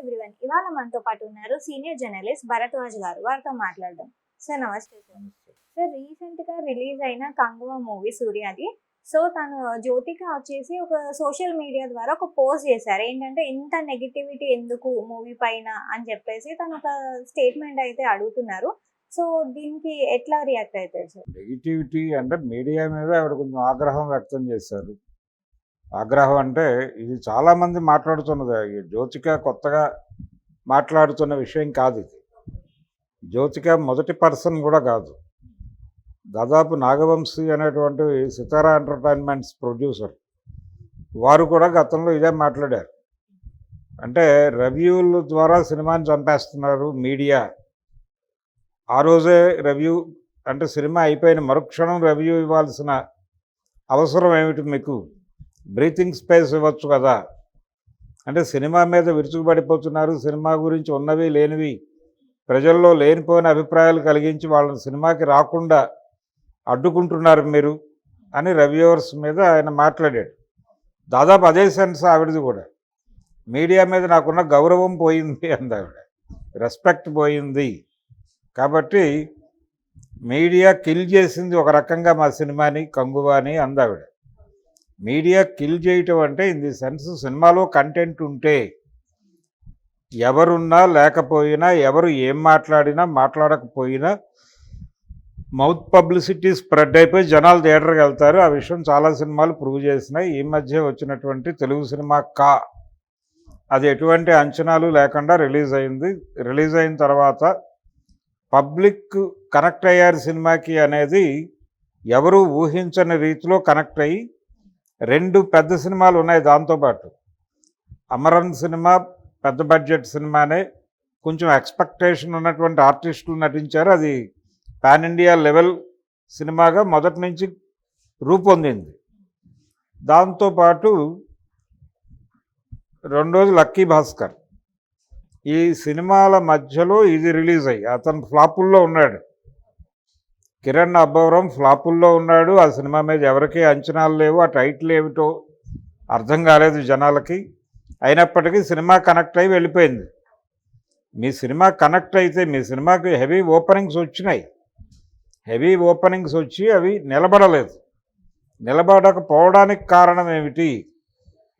Everyone. ఇవాళ మనతో పాటు ఉన్నారు సీనియర్ జర్నలిస్ట్ భరద్వాజ్ గారు. వారితో మాట్లాడదాం. సార్ నమస్తే సార్. సార్ రీసెంట్‌గా రిలీజ్ అయిన 'కంగువ' మూవీ సూర్యాది. సో తను జ్యోతిక వచ్చేసి ఒక సోషల్ మీడియా ద్వారా ఒక పోస్ట్ చేశారు. ఏంటంటే ఇంత నెగటివిటీ ఎందుకు మూవీ పైన అని చెప్పేసి తను ఒక స్టేట్మెంట్ అయితే అడుగుతున్నారు. సో దీనికి ఎట్లా రియాక్ట్ అవుతారు సార్? నెగిటివిటీ అంటే మీడియా మీద ఆవిడ కొంచెం ఆగ్రహం వ్యక్తం చేశారు. ఆగ్రహం అంటే ఇది చాలామంది మాట్లాడుతున్నది. ఈ జ్యోతిక కొత్తగా మాట్లాడుతున్న విషయం కాదు ఇది. జ్యోతిక మొదటి పర్సన్ కూడా కాదు. దాదాపు నాగవంశీ అనేటువంటి సితారా ఎంటర్టైన్మెంట్స్ ప్రొడ్యూసర్ వారు కూడా గతంలో ఇదే మాట్లాడారు. అంటే రివ్యూల ద్వారా సినిమాని చంపేస్తున్నారు మీడియా. ఆ రోజే రివ్యూ అంటే సినిమా అయిపోయిన మరుక్షణం రివ్యూ ఇవ్వాల్సిన అవసరం ఏమిటి మీకు? బ్రీతింగ్ స్పేస్ ఇవ్వచ్చు కదా. అంటే సినిమా మీద విరుచుకుపడిపోతున్నారు. సినిమా గురించి ఉన్నవి లేనివి ప్రజల్లో లేనిపోయిన అభిప్రాయాలు కలిగించి వాళ్ళని సినిమాకి రాకుండా అడ్డుకుంటున్నారు మీరు అని రివ్యూవర్స్ మీద ఆయన మాట్లాడాడు. దాదాపు అదే సెన్స్ ఆవిడది కూడా. మీడియా మీద నాకున్న గౌరవం పోయింది అంది ఆవిడ. రెస్పెక్ట్ పోయింది. కాబట్టి మీడియా కిల్ చేసింది ఒక రకంగా మా సినిమాని, కంగువాని అంది ఆవిడ. మీడియా కిల్ చేయటం అంటే ఇన్ ది సెన్స్ సినిమాలో కంటెంట్ ఉంటే ఎవరున్నా లేకపోయినా, ఎవరు ఏం మాట్లాడినా మాట్లాడకపోయినా మౌత్ పబ్లిసిటీ స్ప్రెడ్ అయిపోయి జనాలు థియేటర్కి వెళ్తారు. ఆ విషయం చాలా సినిమాలు ప్రూవ్ చేసినాయి. ఈ మధ్య వచ్చినటువంటి తెలుగు సినిమా అది ఎటువంటి అంచనాలు లేకుండా రిలీజ్ అయింది. రిలీజ్ అయిన తర్వాత పబ్లిక్ కనెక్ట్ అయ్యారు సినిమాకి అనేది ఎవరు ఊహించని రీతిలో కనెక్ట్ అయ్యి 2 పెద్ద సినిమాలు ఉన్నాయి దాంతోపాటు. అమరన్ సినిమా పెద్ద బడ్జెట్ సినిమానే, కొంచెం ఎక్స్పెక్టేషన్ ఉన్నటువంటి ఆర్టిస్టులు నటించారు. అది పాన్ ఇండియా లెవెల్ సినిమాగా మొదటి నుంచి రూపొందింది. దాంతోపాటు రెండోది లక్కీ భాస్కర్. ఈ సినిమాల మధ్యలో ఇది రిలీజ్ అయ్యి అతను ఫ్లాపుల్లో ఉన్నాడు. కిరణ్ అబ్బవరం ఫ్లాపుల్లో ఉన్నాడు. ఆ సినిమా మీద ఎవరికీ అంచనాలు లేవు. ఆ టైటిల్ ఏమిటో అర్థం కాలేదు జనాలకి. అయినప్పటికీ సినిమా కనెక్ట్ అయ్యి వెళ్ళిపోయింది. మీ సినిమా కనెక్ట్ అయితే మీ సినిమాకి హెవీ ఓపెనింగ్స్ వచ్చినాయి. హెవీ ఓపెనింగ్స్ వచ్చి అవి నిలబడలేదు. నిలబడకపోవడానికి కారణం ఏమిటి?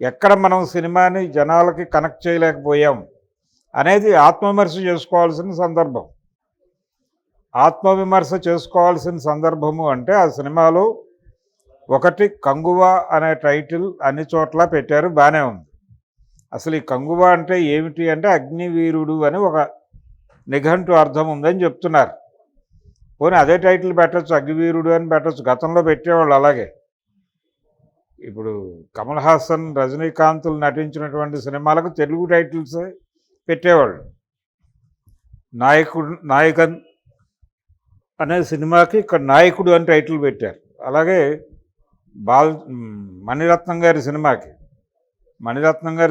ఎక్కడ మనం సినిమాని జనాలకి కనెక్ట్ చేయలేకపోయాం అనేది ఆత్మవిమర్శ చేసుకోవాల్సిన సందర్భం. ఆత్మవిమర్శ చేసుకోవాల్సిన సందర్భము అంటే ఆ సినిమాలో ఒకటి కంగువ అనే టైటిల్ అన్ని చోట్ల పెట్టారు, బాగానే ఉంది. అసలు ఈ కంగువ అంటే ఏమిటి అంటే అగ్నివీరుడు అని ఒక నిఘంటు అర్థం ఉందని చెప్తున్నారు. పోనీ అదే టైటిల్ పెట్టచ్చు, అగ్నివీరుడు అని పెట్టచ్చు. గతంలో పెట్టేవాళ్ళు అలాగే. ఇప్పుడు కమల్ హాసన్, రజనీకాంత్లు నటించినటువంటి సినిమాలకు తెలుగు టైటిల్స్ పెట్టేవాళ్ళు. నాయకన్ అనే సినిమాకి ఇక్కడ నాయకుడు అని టైటిల్ పెట్టారు. అలాగే మణిరత్నం గారి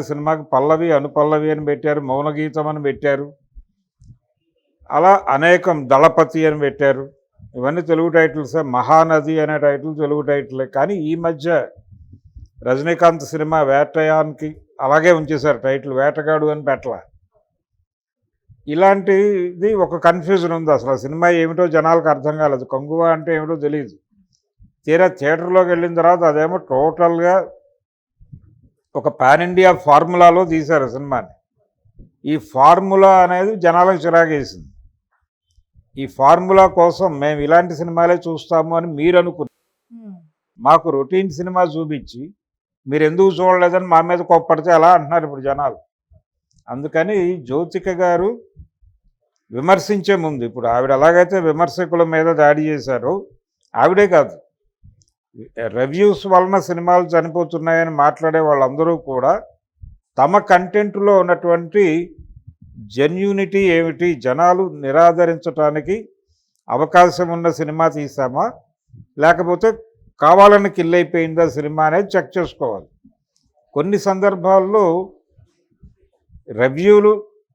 సినిమాకి పల్లవి, అనుపల్లవి అని పెట్టారు, మౌనగీతం అని పెట్టారు. అలా అనేకం, దళపతి అని పెట్టారు. ఇవన్నీ తెలుగు టైటిల్సే. మహానది అనే టైటిల్ తెలుగు టైటిలే. కానీ ఈ మధ్య రజనీకాంత్ సినిమా వేటయానికి అలాగే ఉంచేశారు టైటిల్, వేటగాడు అని పెట్టల. ఇలాంటిది ఒక కన్ఫ్యూజన్ ఉంది. అసలు ఆ సినిమా ఏమిటో జనాలకు అర్థం కాలేదు. కంగువ అంటే ఏమిటో తెలియదు. తీరా థియేటర్లోకి వెళ్ళిన తర్వాత అదేమో టోటల్గా ఒక పాన్ ఇండియా ఫార్ములాలో తీశారు సినిమాని. ఈ ఫార్ములా అనేది జనాలకు చిరాకేసింది. ఈ ఫార్ములా కోసం మేము ఇలాంటి సినిమాలే చూస్తాము అని మీరు అనుకున్నారు. మాకు రొటీన్ సినిమా చూపించి మీరు ఎందుకు చూడలేదని మా మీద కోప్పడితే ఎలా అంటున్నారు ఇప్పుడు జనాలు. అందుకని జ్యోతిక గారు విమర్శించే ముందు, ఇప్పుడు ఆవిడ ఎలాగైతే విమర్శకుల మీద దాడి చేశారో, ఆవిడే కాదు, రివ్యూస్ వలన సినిమాలు చనిపోతున్నాయని మాట్లాడే వాళ్ళందరూ కూడా తమ కంటెంట్లో ఉన్నటువంటి జెన్యూనిటీ ఏమిటి, జనాలు నిరాదరించడానికి అవకాశం ఉన్న సినిమా తీసామా లేకపోతే కావాలని కిల్ అయిపోయిందా సినిమా అనేది చెక్ చేసుకోవాలి. కొన్ని సందర్భాల్లో రివ్యూలు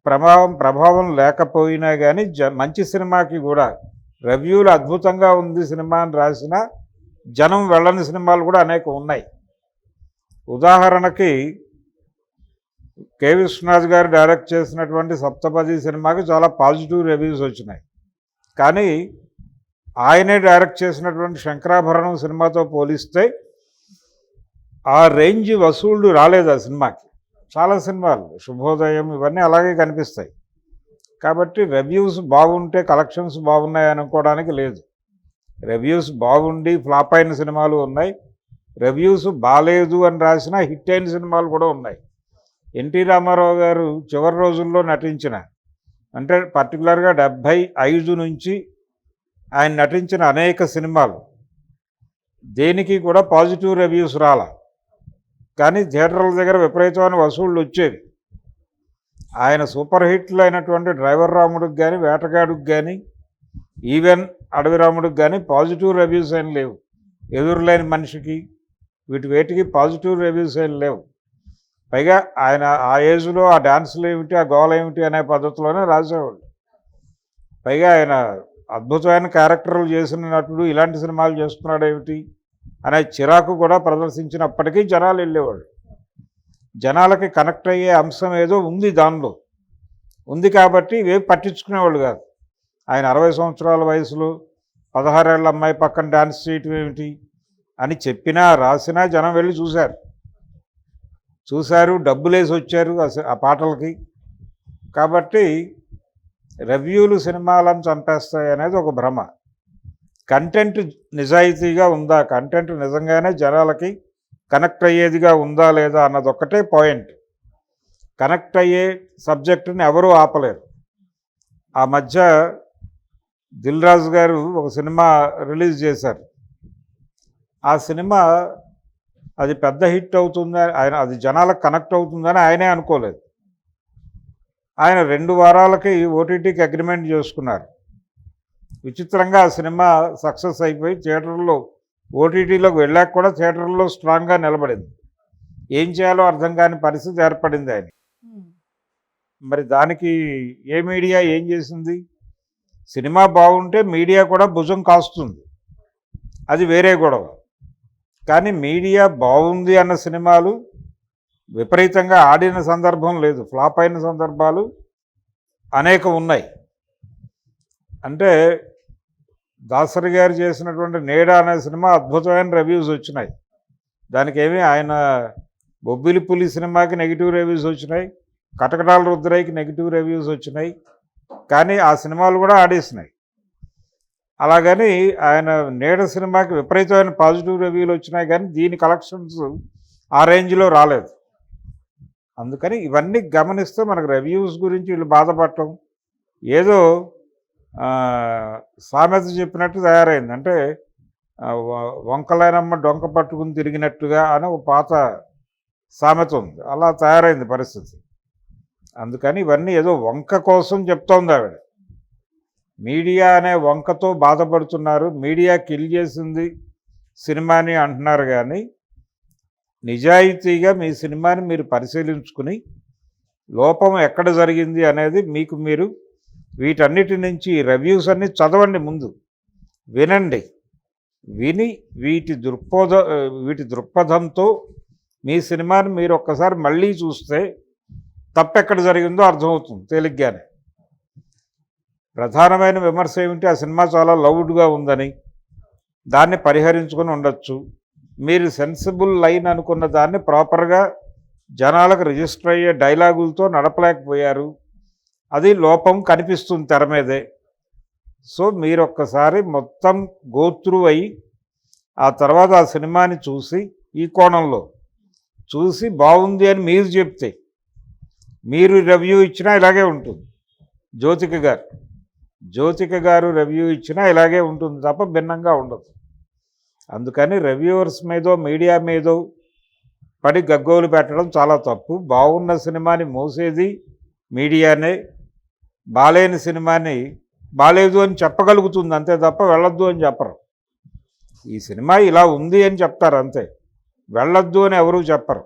ప్రభావం లేకపోయినా కానీ మంచి సినిమాకి కూడా రివ్యూలు అద్భుతంగా ఉంది సినిమా అని రాసిన జనం వెళ్ళని సినిమాలు కూడా అనేక ఉన్నాయి. ఉదాహరణకి కె విశ్వనాథ్ గారు డైరెక్ట్ చేసినటువంటి సప్తపది సినిమాకి చాలా పాజిటివ్ రివ్యూస్ వచ్చినాయి. కానీ ఆయనే డైరెక్ట్ చేసినటువంటి శంకరాభరణం సినిమాతో పోలిస్తే ఆ రేంజ్ వసూళ్లు రాలేదు ఆ సినిమాకి. చాలా సినిమాలు శుభోదయం ఇవన్నీ అలాగే కనిపిస్తాయి. కాబట్టి రివ్యూస్ బాగుంటే కలెక్షన్స్ బాగున్నాయి అనుకోవడానికి లేదు. రివ్యూస్ బాగుండి ఫ్లాప్ అయిన సినిమాలు ఉన్నాయి, రివ్యూస్ బాలేదు అని రాసిన హిట్ అయిన సినిమాలు కూడా ఉన్నాయి. ఎన్టీ రామారావు గారు చివరి రోజుల్లో నటించిన, అంటే పర్టికులర్గా 75 నుంచి ఆయన నటించిన అనేక సినిమాలు దేనికి కూడా పాజిటివ్ రివ్యూస్ రాల. కానీ థియేటర్ల దగ్గర విపరీతమైన వసూళ్ళు వచ్చేవి. ఆయన సూపర్ హిట్లు అయినటువంటి డ్రైవర్ రాముడికి కానీ, వేటగాడికి కానీ, ఈవెన్ అడవి రాముడికి కానీ పాజిటివ్ రివ్యూస్ ఏం లేవు. ఎదురులేని మనిషికి వేటికి పాజిటివ్ రివ్యూస్ ఏం లేవు. పైగా ఆయన ఆ ఏజ్లో ఆ డ్యాన్సులు ఏమిటి, ఆ గోల ఏమిటి అనే పద్ధతిలోనే రాసేవాళ్ళు. పైగా ఆయన అద్భుతమైన క్యారెక్టర్లు చేసిన నటుడు ఇలాంటి సినిమాలు చేస్తున్నాడు ఏమిటి అనే చిరాకు కూడా ప్రదర్శించినప్పటికీ జనాలు వెళ్ళేవాళ్ళు. జనాలకి కనెక్ట్ అయ్యే అంశం ఏదో ఉంది, దానిలో ఉంది కాబట్టి ఇవేవి పట్టించుకునేవాళ్ళు కాదు. ఆయన 60 సంవత్సరాల వయసులో 16 ఏళ్ళ అమ్మాయి పక్కన డ్యాన్స్ చేయటం ఏమిటి అని చెప్పినా రాసినా జనం వెళ్ళి చూశారు, డబ్బులేసి వచ్చారు ఆ పాటలకి. కాబట్టి రివ్యూలు సినిమాలను చంపేస్తాయి అనేది ఒక భ్రమ. కంటెంట్ నిజాయితీగా ఉందా, కంటెంట్ నిజంగానే జనాలకి కనెక్ట్ అయ్యేదిగా ఉందా లేదా అన్నది ఒక్కటే పాయింట్. కనెక్ట్ అయ్యే సబ్జెక్టుని ఎవరూ ఆపలేరు. ఆ మధ్య దిల్ రాజు గారు ఒక సినిమా రిలీజ్ చేశారు. ఆ సినిమా అది పెద్ద హిట్ అవుతుందని ఆయన, అది జనాలకు కనెక్ట్ అవుతుందని ఆయనే అనుకోలేదు. ఆయన 2 వారాలకి ఓటీటీకి అగ్రిమెంట్ చేసుకున్నారు. విచిత్రంగా ఆ సినిమా సక్సెస్ అయిపోయి థియేటర్లో ఓటీటీలోకి వెళ్ళాక కూడా థియేటర్లో స్ట్రాంగ్గా నిలబడింది. ఏం చేయాలో అర్థం కాని పరిస్థితి ఏర్పడింది ఆయన. మరి దానికి ఏ మీడియా ఏం చేసింది? సినిమా బాగుంటే మీడియా కూడా భుజం కాస్తుంది, అది వేరే గొడవ. కానీ మీడియా బాగుంది అన్న సినిమాలు విపరీతంగా ఆడిన సందర్భం లేదు, ఫ్లాప్ అయిన సందర్భాలు అనేకం ఉన్నాయి. అంటే దాసరి గారు చేసినటువంటి నీడ అనే సినిమా అద్భుతమైన రివ్యూస్ వచ్చినాయి. దానికి ఏమి ఆయన బొబ్బిలి పులి సినిమాకి నెగిటివ్ రివ్యూస్ వచ్చినాయి, కటకటాల రుద్రయ్యకి నెగిటివ్ రివ్యూస్ వచ్చినాయి, కానీ ఆ సినిమాలు కూడా ఆడేసినాయి. అలాగని ఆయన నీడ సినిమాకి విపరీతమైన పాజిటివ్ రివ్యూలు వచ్చినాయి, కానీ దీని కలెక్షన్స్ ఆ రేంజ్లో రాలేదు. అందుకని ఇవన్నీ గమనిస్తే మనకు రివ్యూస్ గురించి వీళ్ళు బాధపడటం ఏదో సామెత చెప్పినట్టు తయారైంది. అంటే వంకలైనమ్మ డొంక పట్టుకుని తిరిగినట్టుగా అని ఒక పాత సామెత ఉంది, అలా తయారైంది పరిస్థితి. అందుకని ఇవన్నీ ఏదో వంక కోసం చెప్తోంది ఆవిడ. మీడియా అనే వంకతో బాధపడుతున్నారు, మీడియా కిల్ చేసింది సినిమాని అంటున్నారు. కానీ నిజాయితీగా మీ సినిమాని మీరు పరిశీలించుకుని లోపం ఎక్కడ జరిగింది అనేది మీకు మీరు వీటన్నిటి నుంచి రివ్యూస్ అన్నీ చదవండి, ముందు వినండి, విని వీటి దృక్పథంతో మీ సినిమాని మీరు ఒక్కసారి మళ్ళీ చూస్తే తప్పెక్కడ జరిగిందో అర్థమవుతుంది తేలిగ్గానే. ప్రధానమైన విమర్శ ఏమిటి? ఆ సినిమా చాలా లౌడ్గా ఉందని, దాన్ని పరిహరించుకొని ఉండొచ్చు. మీరు సెన్సిబుల్ లైన్ అనుకున్న దాన్ని ప్రాపర్గా జనాలకు రిజిస్టర్ అయ్యే డైలాగులతో నడపలేకపోయారు, అది లోపం కనిపిస్తుంది తెర మీదే. సో మీరు ఒక్కసారి మొత్తం గోత్రు అయ్యి ఆ తర్వాత ఆ సినిమాని చూసి ఈ కోణంలో చూసి బాగుంది అని మీరు చెప్తే, మీరు రివ్యూ ఇచ్చినా ఇలాగే ఉంటుంది. జ్యోతిక గారు రివ్యూ ఇచ్చినా ఇలాగే ఉంటుంది తప్ప భిన్నంగా ఉండదు. అందుకని రివ్యూవర్స్ మీదో మీడియా మీదో పడి గగ్గోలు పెట్టడం చాలా తప్పు. బాగున్న సినిమాని మోసేది మీడియానే, బాలేని సినిమాని బాలేదు అని చెప్పగలుగుతుంది అంతే తప్ప వెళ్ళొద్దు అని చెప్పరు. ఈ సినిమా ఇలా ఉంది అని చెప్తారు అంతే, వెళ్ళొద్దు అని ఎవరూ చెప్పరు.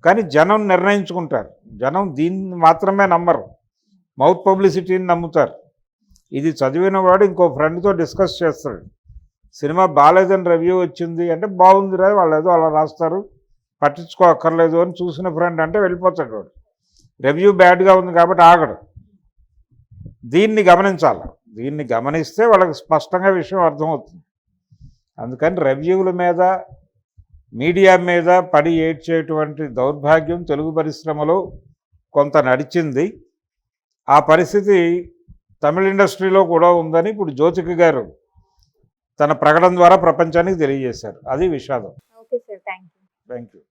కానీ జనం నిర్ణయించుకుంటారు, జనం దీన్ని మాత్రమే నమ్మరు, మౌత్ పబ్లిసిటీని నమ్ముతారు. ఇది చదివిన వాడు ఇంకో ఫ్రెండ్తో డిస్కస్ చేస్తాడు, సినిమా బాలేదని రివ్యూ వచ్చింది అంటే బాగుందిరా వాళ్ళు ఏదో అలా రాస్తారు, పట్టించుకోక్కర్లేదు అని చూసిన ఫ్రెండ్ అంటే వెళ్ళిపోతాడు వాడు. రివ్యూ బ్యాడ్గా ఉంది కాబట్టి ఆగడు. దీన్ని గమనించాలి. దీన్ని గమనిస్తే వాళ్ళకి స్పష్టంగా విషయం అర్థమవుతుంది. అందుకని రివ్యూల మీద మీడియా మీద పడి ఏడ్చేటువంటి దౌర్భాగ్యం తెలుగు పరిశ్రమలో కొంత నడిచింది. ఆ పరిస్థితి తమిళ ఇండస్ట్రీలో కూడా ఉందని ఇప్పుడు జ్యోతిక గారు తన ప్రకటన ద్వారా ప్రపంచానికి తెలియజేశారు. అది విషాదం. Okay sir, thank you. Thank you.